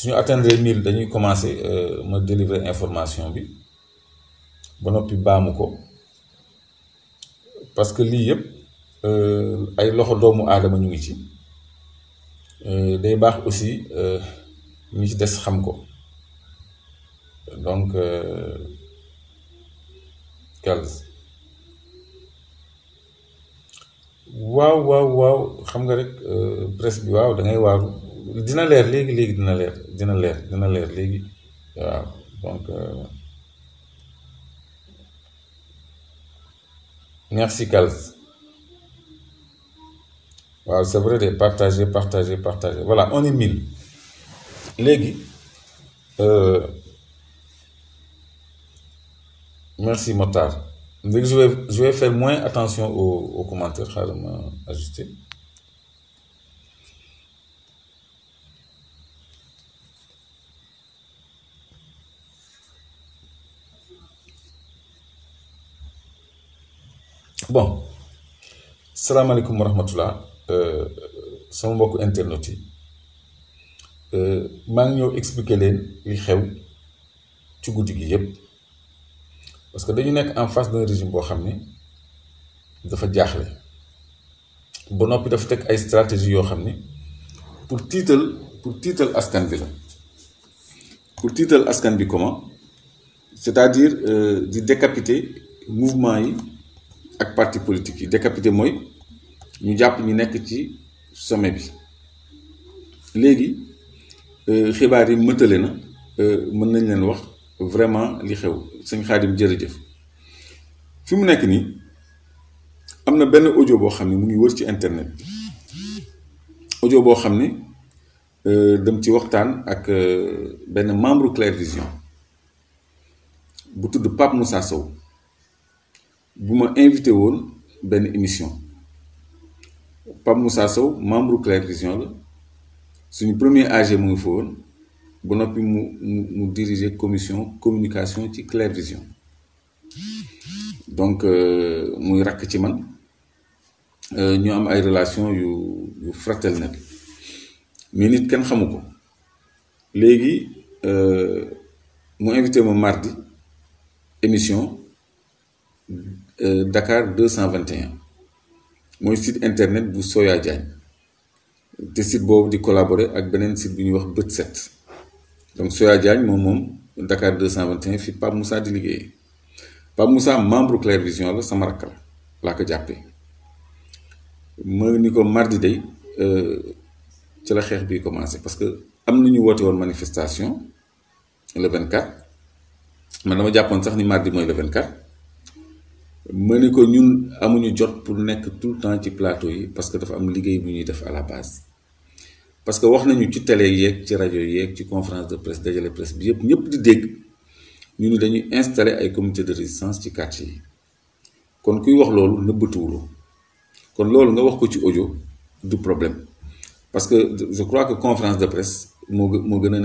suñu atteindre 1000 dañuy commencer ma délivrer information bi ba noppi baamu ko parce que lii yëpp ay loxo doomu aadama ñu ngi ci day baax aussi ñi ci des xam ko donc Kals waaw xam nga rek presse bi waaw da ngay waaru dina leer léegi dina leer léegi waaw donc merci Kals waaw c'est vrai de partager voilà on est 1000 léegi merci Motar léegi je vais faire moins attention aux commentaires xaaral ma ajuster bon salaamaaleykum wa rahmatullah sama mbokku internet yi maa ngi ñëw expliquer leen li xew ci guddi gi yépp parce que dañu nekk en face d'un régime boo xam ne dafa jaaxle ba noppi dafa teg ay stratégie yoo xam ne pour tiital askan bi la pour tiital askan bi comment c'est-à-dire di décapiter mouvement yi ak parti politique yi décapiter mooy ñu jàpp ñu nekk ci sommet bi léegi xibaar yi mëtale na mën nañ leen wax vraiment li xew sëñ Xaadim jërëjëf fi mu nekk nii am na benn audio boo xam ne mu ngi wër ci internet audio boo xam ne dem ci waxtaan ak benn membre Clair Vision bu tudd Pape Moussa Sow bu ma invité woon benn émission Pape Moussa Sow membre Clair Vision la suñu premier AG mu ngi fa woon ba noppi mu diriger commission communication ci Clair Vision donc muy rakk ci man ñu am ay relation yu fraternelles mais nit kenn xamu ko léegi mu invité ma mardi émission Dakar 221 mooy site internet bu Soya Diagne te site boobu di collaborer ak beneen site bu ñuy wax Bët Set donc Soya Diagne moom Dakar 221 fi Pape Moussa di liggéeyee Pape Moussa membre Clair Vision la sama rakk la laa ko jàppee ma ni ko mardi day ci la xeex bi commencé parce que am na ñu woote woon manifestation le 24 man dama jàppoon sax ni mardi mooy le 24 ma ni ko ñun amuñu jot pour nekk tout le temps ci plateau yi parce que dafa am liggéey bu ñuy def à la base parce que wax nañu ci télé yeeg ci rajo yeeg ci conférence de presse dajale presse bi yëpp ñëpp di dégg ñu ni dañuy installer ay comité de résistance ci quartier yi kon kuy wax loolu nëbbatuwuloo kon loolu nga wax ko ci audio du problème parce que je crois que conférence de presse moo gën a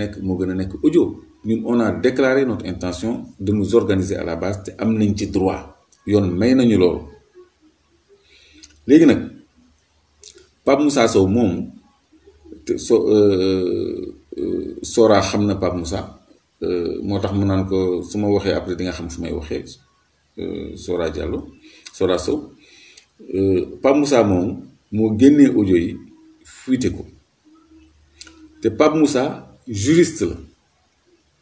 nekk audio ñun on a déclaré notre intention de nous organiser à la base te am nañ ci droit yoon may nañu loolu léegi nag Pape Moussa Sow moom te Sora xam na Pape Moussa moo tax mu naan ko su ma waxee après di nga xam fu may waxee Sora Diallo Sora Sow Pape Moussa moom moo génnee audio yi fuité ko te Pape Moussa juriste la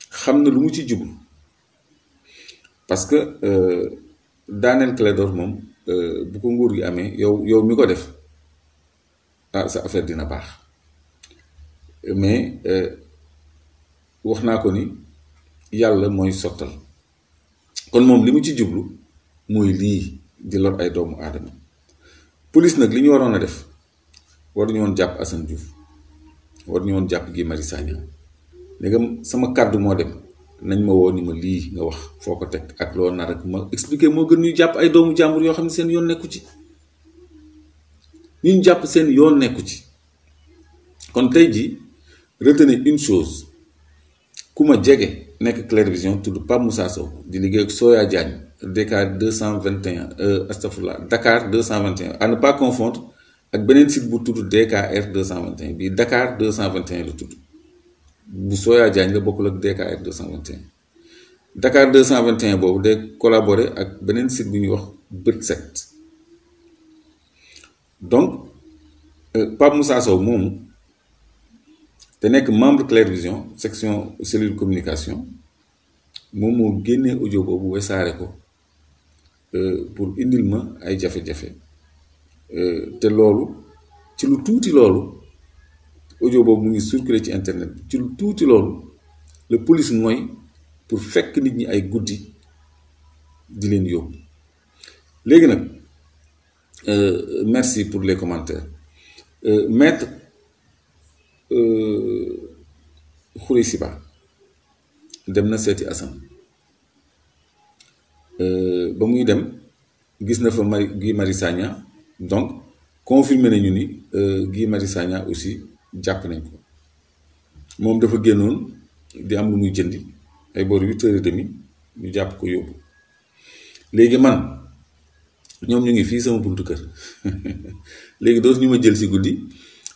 xam na lu mu ci jublu parce que daaneel Clédor moom bu ko nguur gi amee yow mi ko def sa affaire dina baax mais wax naa ko ni yàlla mooy sottal kon moom li mu ci jublu mooy lii di lor ay doomu aadama police nag li ñu waroon a def waruñu woon jàpp Assane Diouf waruñu woon jàpp Guy Marius Sagna léegi sama kàddu moo dem nañ ma woo ni ma lii nga wax foo ko teg ak loo nar ak ma expliquer moo gën ñuy jàpp ay doomu jàmbur yoo xam ne seen yoon nekku ci ñu jàpp seen yoon nekku ci kon tey jii retenez une chose ku ma jege nekk Clair Vision tudd Pape Moussa Sow di liggéey ak Soya Diagne Dakar 221 astafurlah Dakar 221 à ne pas confondre ak beneen site bu tudd DKR 221 bii Dakar 221 la tudd bu Soya Diagne la bokkul ak DKR 221 Dakar 221 boobu day collaborer ak beneen site bu ñuy wax bët set donc Pape Moussa Sow moomu te nekk membre Clair Vision section cellule communication moom moo génnee audio boobu wesaare ko pour indil ma ay jafe-jafe te loolu ci lu tuuti loolu audio boobu mu ngi circulé ci internet bi ci lu tuuti loolu la police mooy pour fekk nit ñi ay guddi di leen yóbbu léegi nag merci pour les commentaires maître Khoureyssi Ba dem na seeti Assane ba muy dem gis na fa Guy Marius Sagna donc confirmé nañu ni Guy Marius Sagna aussi jàpp nañ ko moom dafa génnoon di am lu muy jëndi ay boor 8h30 ñu jàpp ko yóbbu léegi man ñoom ñu ngi fii sama buntu kër léegi dootu ñu ma jël si guddi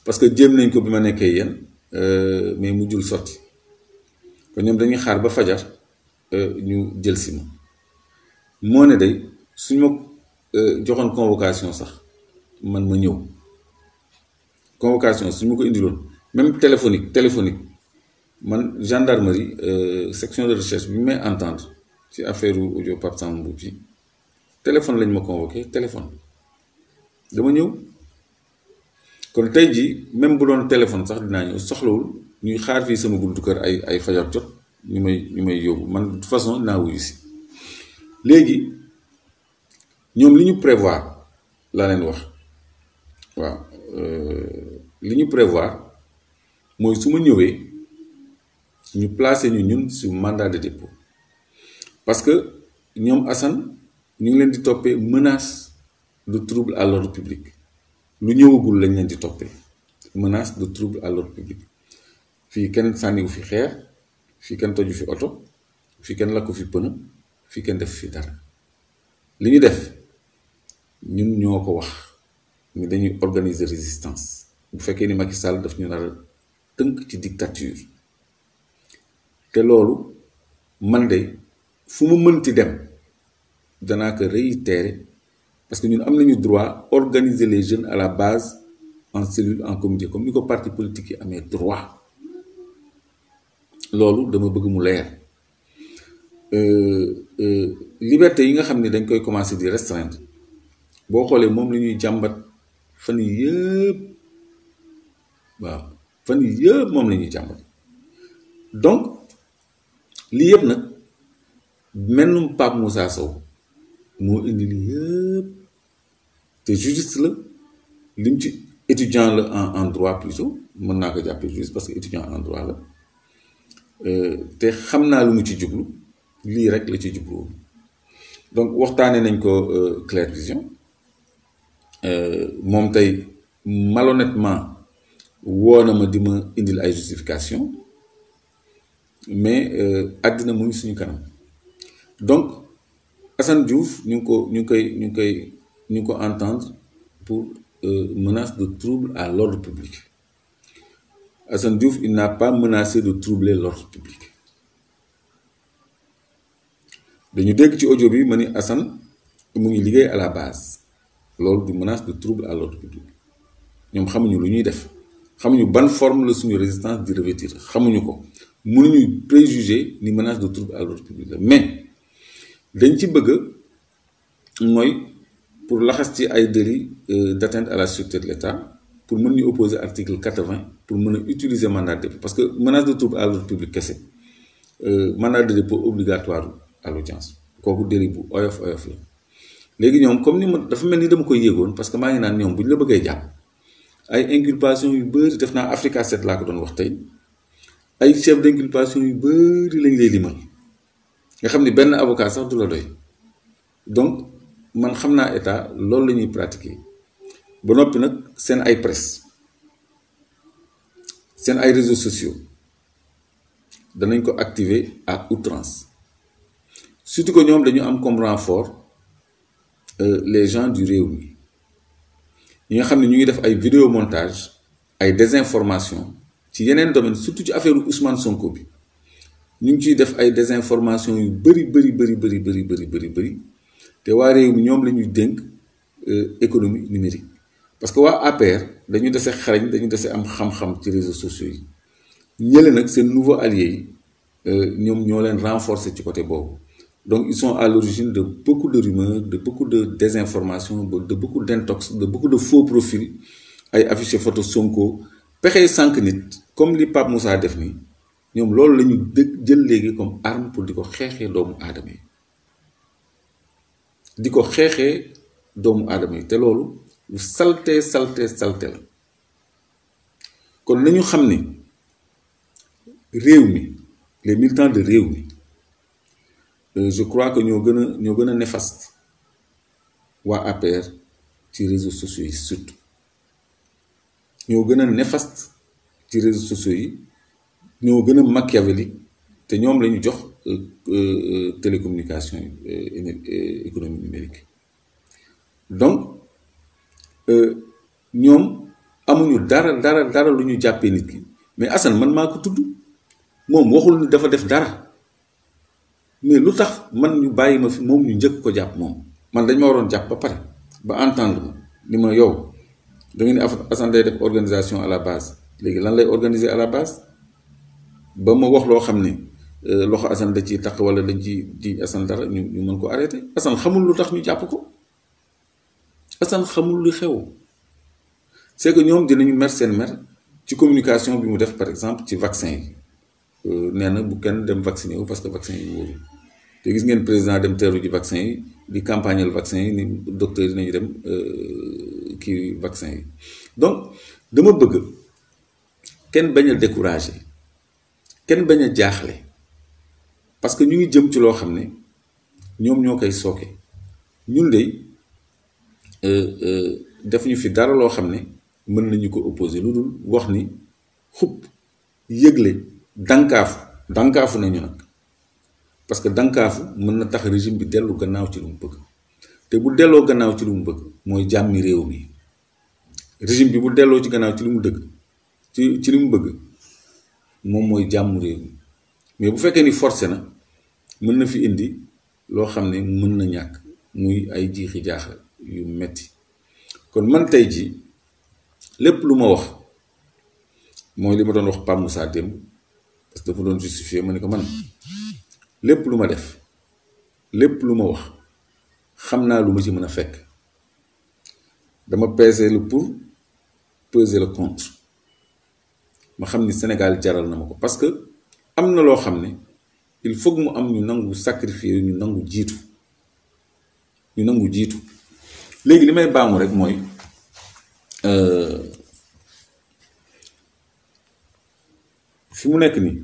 parce que jéem nañ ko bi ma nekkee yéen mais mu jul sotti kon ñoom dañuy xaar ba fajar ñu jël si ma moo ne day suñ ma joxoon convocation sax man ma ñëw convocation suñ ma ko indiloon même téléphonique man gendarmerie section de recherche bi may entendre ci affaire audio Pape Samba Mboup bi téléphone lañ ma convoqué téléphone dama ñëw kon tey jii même bu doon téléphone sax dinaa ñëw soxlawul ñuy xaar fii sama buntu kër ay fajar jot ñu may yóbbu man de toute façon naa wuyu si léegi ñoom li ñu prévoir laa leen wax waaw li ñu prévoir mooy su ma ñëwee ñu placé ñun sur mandat de dépôt parce que ñoom Assane ñu ngi leen di toppee menace de trouble à l'ordre public lu ñëwagul lañ leen di toppee menace de trouble à l'ordre public fii kenn sànniwu fi xeer fii kenn toju fi oto fii kenn lakku fi pënë fii kenn def fi dara li ñu def ñun ñoo ko wax ni dañuy organiser résistance bu fekkee ni Macky Sall daf ñu nar a tënk ci dictature te loolu man de fu mu mënti dem danaa ko réitérer parce que ñun am nañu droit organiser les jeunes à la base en cellule en comité comme ni ko parti politique yi amee droit loolu dama bëgg mu leer liberté yi nga xam ne dañ koy commencer di restreindre boo xoolee moom la ñuy jàmbat fan yii yëpp waaw fan yii yëpp moom la ñuy jàmbat donc lii yëpp nag mennum Pape Moussa Sow moo indi lii yëpp te juriste la lim ci étudiant la en droit plutôt mën naa ko jàppee juriste parce que étudiant en droit la te xam naa lu mu ci jublu lii rek la ci jublu donc waxtaanee nañ ko Clair Vision moom tey malhonnêtement woo na ma di ma indil ay justification mais àddina mu ngi suñu kanam donc Assane Diouf ñu ngi ko entendre pour menace de trouble à l'ordre public Assane Diouf il n'a pas menacé de troubler l'ordre public dañu dégg ci audio bi ma ni Assane mu ngi liggéey à la base loolu du menace de trouble à l'ordre public ñoom xamuñu lu ñuy def xamuñu ban forme la suñu résistance di revêtir xamuñu ko mënuñu préjuger ni menace de trouble à l'ordre public la mais dañ ci bëgg mooy pour laxas ci ay délits d'atteinte à la sûreté de l'État pour mën ñu opposer article 80 pour mën a utiliser mandat de dépôt parce que menace de trouble à l'ordre public kese mandat de dépôt obligatoire à l'audience kooku délit bu oyof la léegi ñoom comme ni ma dafa mel ni dama koy yéegoon parce que maa ngi naan ñoom bu ñu la bëggee jàpp ay inculpation yu bëri def naa Africa 7 laa ko doon wax tey ay chef d'inculpation yu bëri lañ lay limal nga xam ni benn avocat sax du la doy donc man xam naa état loolu la ñuy pratiquer ba noppi nag seen ay presse seen ay réseaux sociaux danañ ko activer à outrance surtout que ñoom dañu am comme renfort les gens du réew mi ñi nga xam ne ñu ngi def ay vidéo montage ay désinformation ci yeneen domaine surtout ci affaire Ousmane Sonko bi ñu ngi ciy def ay désinformation yu bëri te waa réew mi ñoom la ñuy dénk économie numérique parce que waa APR dañu dese xarañ dañu dese am xam-xam ci réseaux sociaux yi ñële nag seen nouveau allié yi ñoom ñoo leen renforcer ci côté boobu donc ils sont à l'origine de beaucoup de rumeurs de beaucoup de désinformation de beaucoup d'intox de beaucoup de faux profils ay affiché photo Sonko pexey sànq nit comme li Pape Moussa def nii ñoom loolu la ñu jël léegi comme arme pour di ko xeexee doomu aadama yi di ko xeexee doomu aadama yi te loolu lu salte la kon nañu xam ni réew mi les militants de réew mi je crois que ñoo gën a néfaste waa APR ci réseaux sociaux yi surtout ñoo gën a néfaste ci réseaux sociaux yi ñoo gën a machiavélique te ñoom la ñu jox télécommunication économie numérique donc ñoom amuñu dara lu ñu jàppee nit ki mais Assane man maa ko tudd moom waxul ni dafa def dara mais lu tax man ñu bàyyi ma fi moom ñu njëkk ko jàpp moom man dañ ma waroon jàpp ba pare ba entendre ma ni ma yow da ngeen ni Assane day def organisation à la base léegi lan lay organiser à la base ba ma wax loo xam ne loxo Assane da ciy taq wala dañ ci di Assane dara ñu mën ko arrêté Assane xamul lu tax ñu jàpp ko Assane xamul lu xew c'est que ñoom dinañu mer seen mer ci communication bi mu def par exemple ci vaccin yi nee na bu kenn dem vacciné wu parce que vaccin yi wóorul te gis ngeen président dem teeru ji vaccin yi di campagnal vaccin yi ni docteur yi nañu dem kii vaccin yi donc dama bëgg kenn bañ a découragé kenn bañ a jaaxle parce que ñu ngi jëm ci loo xam ne ñoom ñoo koy sooke ñun de def ñu fi dara loo xam ne mën nañu ko opposé lu dul wax ni xub yëgle dankaafu nañu nag parce que dankaafu mën na tax régime bi dellu gannaaw ci lu mu bëgg te bu delloo gannaaw ci lu mu bëgg mooy jàmmi réew mi régime bi bu delloo ci gannaaw ci lu mu dëgg ci li mu bëgg moom mooy jàmm réew mi mais bu fekkee ni forcé na mën na fi indi loo xam ne mën na ñàkk muy ay jiixi jaaxa yu metti kon man tey ji lépp lu ma wax mooy li ma doon wax Pape Moussa démb parce que dafa doon justifier ma ne ko man lépp lu ma def lépp lu ma wax xam naa lu ma ci mën a fekk dama peser le pour peser le contre ma xam ni Sénégal jaral na ma ko parce que am na loo xam ne il faut que mu am ñu nangu sacrifier ñu nangu jiitu léegi li may baamu rek mooy fi mu nekk nii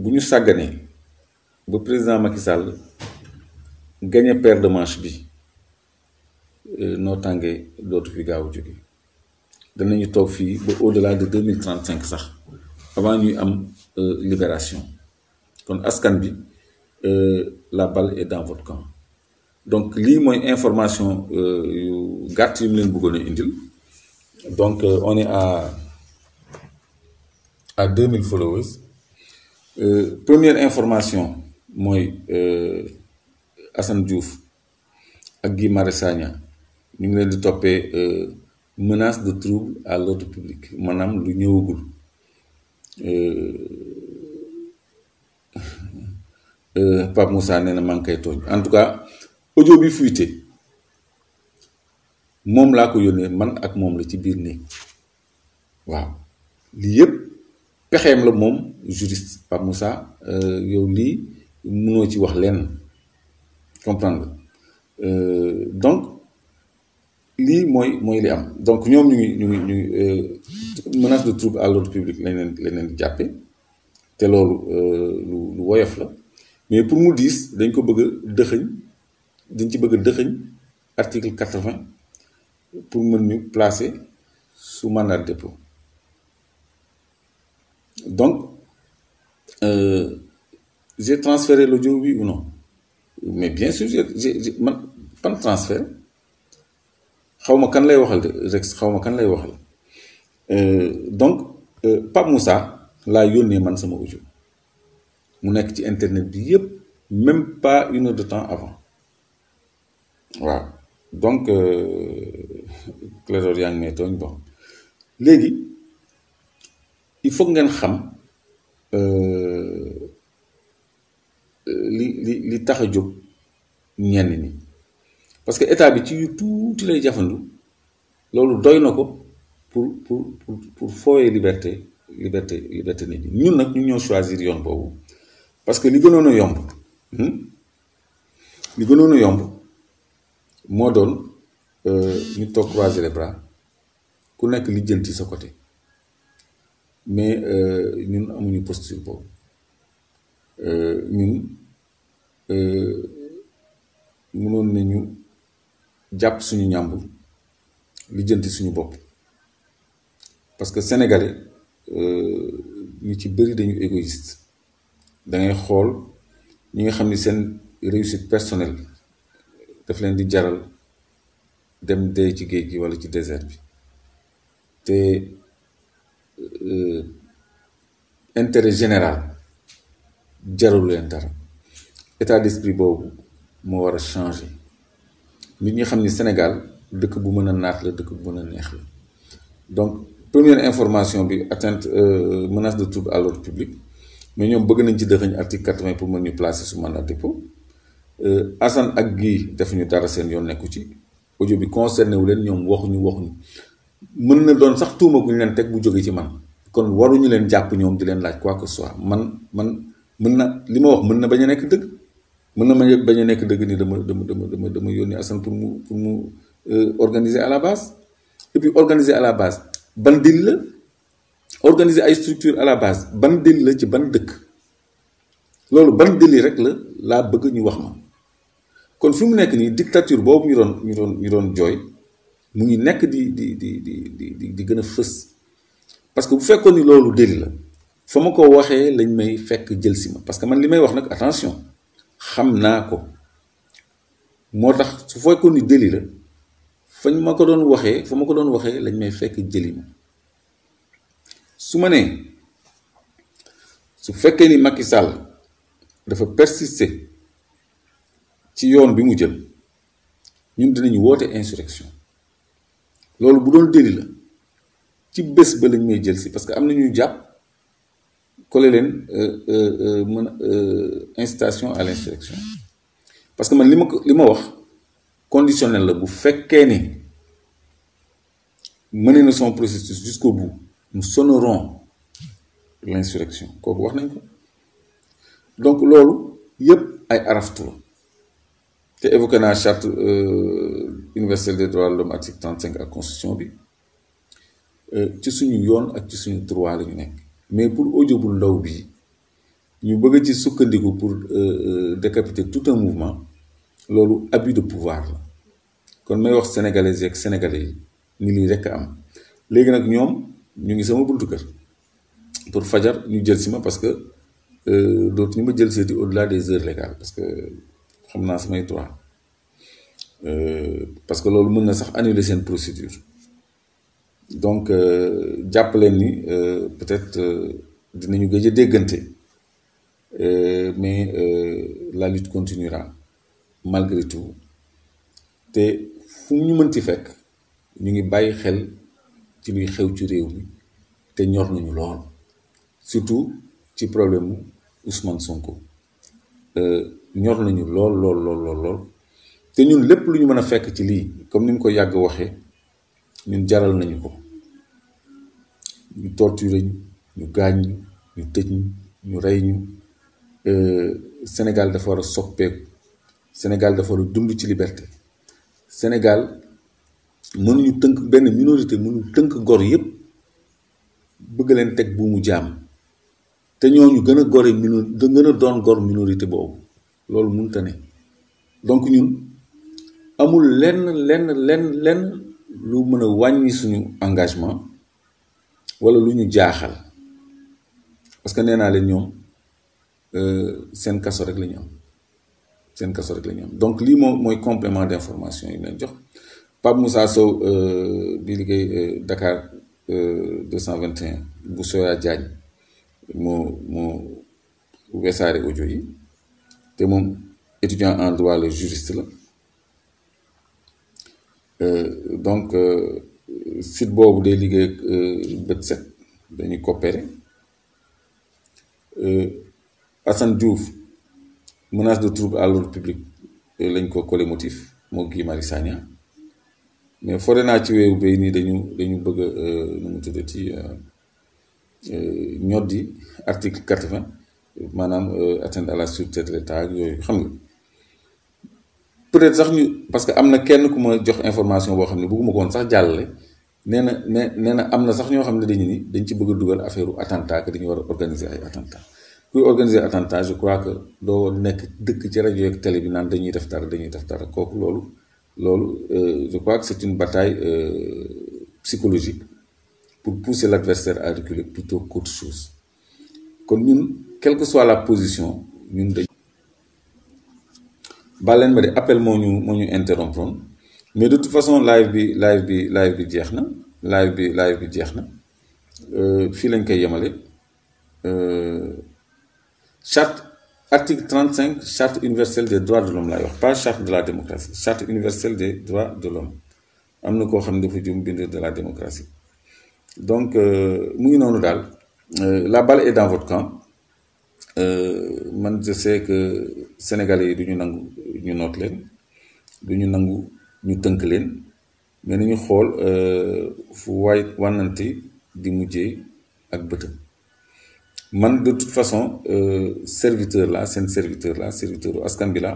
bu ñu sàgganee ba président Macky Sall gagné paire de manche bi noo tàngee dootu fi gaaw a jóge danañu toog fii ba au-delà de 2035 sax avant ñuy am libération kon askan bi la balle est dans votre camp donc lii mooy information yu gàtt yu mu leen bëggoon a indil donc on est à 2000 followers première information mooy Assane Diouf ak Guy Marius Sagna ñu ngi leen di toppee menace de trouble à l'ordre public maanaam lu ñëwagul Pape Moussa nee na maa ngi koy tooñ en tout cas audio bi fuité moom laa ko yónnee man ak moom la ci biir néeg waaw lii yëpp pexeem la moom juriste Pape Moussa yow lii mënoo ci wax lenn comprendre donc lii mooy li am donc ñoom ñu ngi menace de trouble à l'ordre public lañ leen di jàppe te loolu lu woyof la mais pour mu diis dañ ko bëgg a dëxëñ dañ ci bëgg a dëxëñ article 80 pour mën ñu placer sous mandat de dépôt donc j'ai transféré l'audio oui ou non mais bien sûr j'ai man pan transfert xaw ma kan lay waxal de Rex xaw ma kan lay waxal donc Pape Moussa laa yónnee man sama audio mu nekk ci internet bi yëpp même pas 1 heure de temps avant waaw donc Clédor yaa ngi may tooñ bon léegi il faut ngeen xam li tax a jóg ñenn ñi parce que état bi ci yu tuuti lay jafandu loolu doy na ko pour fooyee liberté nit ñi ñun nag ñu ñoo choisir yoon boobu parce que li gënoon a yomb moo doon ñu toog croiser les bras ku nekk lijjanti sa côté mais ñun amuñu posture boobu ñun mënoon nañu jàpp suñu ñàmbur lijjanti suñu bopp parce que sénégalais ñu ci bëri dañu égoïste da ngay xool ñi nga xam ni seen réussite personnelle daf leen di jaral dem dee ci géej gi walla ci désert bi te intérêt général jarul leen dara état d'esprit boobu moo war a changer nit ñi xam ni Sénégal dëkk bu mën a naat la dëkk bu mën a neex la donc première information bi atteinte menace de trouble à l'ordre public mais ñoom bëgg nañ ci dëxëñ article 80 pour mën ñu placer sous mandat de dépôt Assane ak Guy defuñu dara seen yoon nekku ci audio bi concerné wu leen ñoom waxuñu mën na doon sax tuuma gu ñu leen teg bu jóge ci man kon waruñu leen jàpp ñoom di leen laaj quoi que ce soit man mën na li ma wax mën na bañ a nekk dëgg mën na bañ a nekk dëgg ni dama yónni Assane pour mu organiser à la base et puis organiser à la base ban dil la organiser ay structure à la base ban dil la ci ban dëkk loolu ban dil rek la laa bëgg ñu wax ma kon fi mu nekk nii dictature boobu ñu doon jooy mu ngi nekk di gën a fës parce que bu fekkoon ni loolu dil la fa ma ko waxee lañ may fekk jël si ma parce que man li may wax nag attention xam naa ko moo tax su fekkoon ni déli la fa ma ko doon waxee lañ may fekk jëli ma su ma nee su fekkee ni Macky Sall dafa persister ci yoon bi mu jël ñun dinañu woote insurrection loolu bu doon déli la ci bés ba lañ may jël si parce que am na ñuy jàpp collé leen incitation à l'insurrection parce que man li ma wax conditionnel la bu fekkee ni mené na son processus jusqu'au bout nous sonnerons l'insurrection kooku wax nañ ko donc loolu yëpp ay araftu la te évoqué naa charte universelle des droits de l'homme article 35 ak constitution bi ci suñu yoon ak ci suñu droit la ñu nekk mais pour audio bu ndaw bi ñu bëgg ci sukkandiku pour décapiter tout un mouvement loolu abus de pouvoir la kon may wax sénégalais yeeg sénégalais yi ni lii rekk am léegi nag ñoom ñu ngi sama buntu kër pour fajar ñu jël si ma parce que dootu ñu ma jël seeti au-delà des heures légales parce que xam naa samay droit parce que loolu mën na sax annuler seen procédure donc jàpp leen ni peut-être dinañu gëj a déggante mais la lutte continuera malgré tout te fu ñu mënti fekk ñu ngi bàyyi xel ci luy xew ci réew mi te ñor nañu lool surtout ci problème mu Ousmane Sonko ñor nañu lool te ñun lépp lu ñu mën a fekk ci lii comme ni mu ko yàgg waxee ñun jaral nañu ko ñu torturé ñu gaañ ñu tëj ñu rey ñu Sénégal dafa war a soppeeku Sénégal dafa war a dund ci liberté Sénégal mënuñu tënk benn minorité mënuñu tënk gor yépp bëgg leen teg buumu jaam te ñooñu gën a gore gën a doon gor minorité boobu loolu mënta ne donc ñun amul lenn lu mën a wàññi suñu engagement wala lu ñu jaaxal parce que nee naa leen ñoom seen kaso rek la ñu am donc lii mooy complément d'information yi leen jox Pape Moussa Sow bi liggéey Dakar 221 bu Soya Diagne moo wesaare audio yi te moom étudiant en droit le juriste la donc site boobu day liggéey ak bët set dañuy coopérer Assane Diouf menace de trouble à l'ordre public lañ ko collé motif moo Guy Marius Sagna mais fore naa ci weewu bay nii dañu bëgg a nu mu tuddati ñoddi article 80 maanaam atteinte à la sûreté de l'État ak yooyu xam nga peut-être sax ñu parce que am na kenn ku ma jox information boo xam ne bëgguma ko woon sax jàllale nee na am na sax ñoo xam ne dañu ni dañ ci bëgg a dugal affaire attentat que dañu war a organiser ay attentat kuy organiser attentat je crois que doo nekk dëkk ci rajo ak télé bi naan dañuy def dara kooku loolu je crois que c'est une bataille psychologique pour pousser l'adversaire à reculer plutôt qu'autre chose kon ñun quelle que soit la position ñun dañ baleen ma de appel moo ñu interrompre mais de toute façon live bi jeex na live bi jeex na fii lañ koy yemale charte article 35 charte universelle des droits de l'homme laay wax pas charte de la démocratie charte universelle des droits de l'homme am na koo xam ne dafa jum bind de la démocratie donc mu ngi noonu daal la balle est dans votre camp man je sais que sénégalais yi du ñu nangu ñu noot leen du ñu nangu ñu tënk leen mais nañu xool fu waay wànnante di mujjee ak bëtam man de toute façon serviteur la seen serviteur la serviteur u askan bi la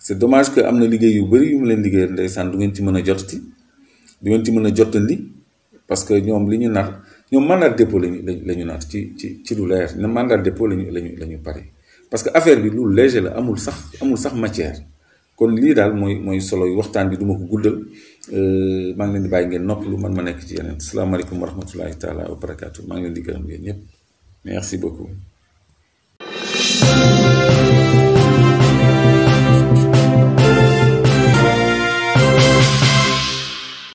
c'est dommage que am na liggéey yu bari yu mu leen liggéeyal ndeysaan du ngeen ci mën a jotati du ngeen ci mën a jottandi parce que ñoom li ñu nar ñoom mandat de dépôt la ñu nar ci lu leer ne mandat de dépôt lañu pare parce que affaire bi lu léger la amul sax matière kon lii daal mooy solo yu waxtaan bi du ma ko guddal maa ngi leen di bàyyi ngeen noppalu man ma nekk ci yeneen salaamaaleykum wa rahmatullahi taala wa barakaatu maa ngi leen di gërëm yéen ñëpp merci beaucoup